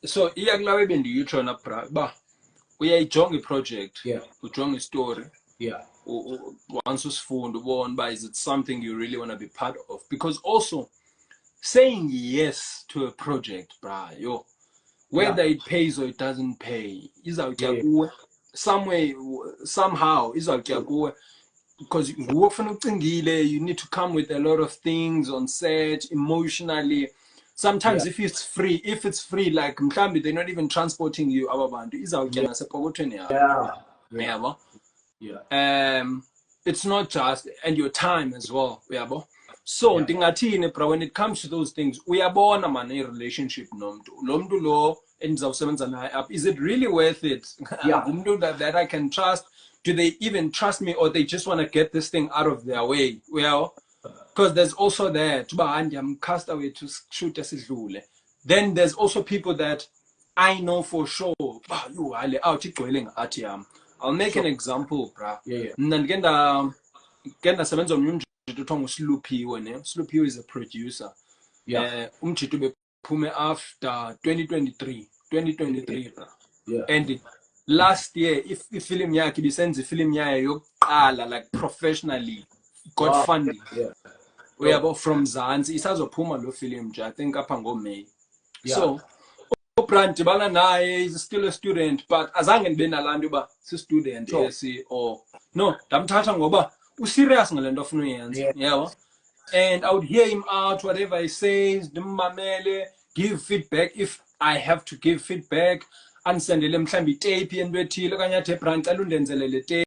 So iyakulawe bendiyitsho na bra ba uyayijonga iproject, Yeah. ujonga istory, Yeah. once usifunda ubona uba is it something you really want to be part of, because also saying yes to a project bra yo, whether it pays or it doesn't pay izawutya kuwe somewhere somehow izawutya kuwe, because nguwe ofuna ucingile, you need to come with a lot of things on set emotionally. Sometimes if it's free like mhlambi they're not even transporting you aba bantu izawutya nasepokothweni yakho. Uyabo? It's not just, and your time as well, uyabo. So ndingathini bra, when it comes to those things uyabona man relationship nomntu lo mntu lo endizawusebenza naye up, is it really worth it? Ngumntu that I can trust. Do they even trust me, or they just want to get this thing out of their way? Well, because there's also that I'm cast away to shoot esidlule. Then there's also people that I know for sure I'll make an example bra. Mna ndike ndasebenza omnye umjito othiwa nguSluphiwe ne. Sluphiwe is a producer. Umjito bephume after 2023 bra. And last year ifilm yakhe ibisenza ifilm yayo yokuqala like professionally, got funding. Uyabo, from Zanzi isazophuma lo film nje I think apha ngoMay. So uBrand dibana naye is still a student, but azange ndibe nalanto uba si student or no, ndamthatha ngoba userious ngalento afuna uyenza. Yabo. And I would hear him out, whatever he says, ndimmamele, give feedback if I have to give feedback, andisendele mhlambi itape yento ethile okanye athi Brand cela undenzele le tape.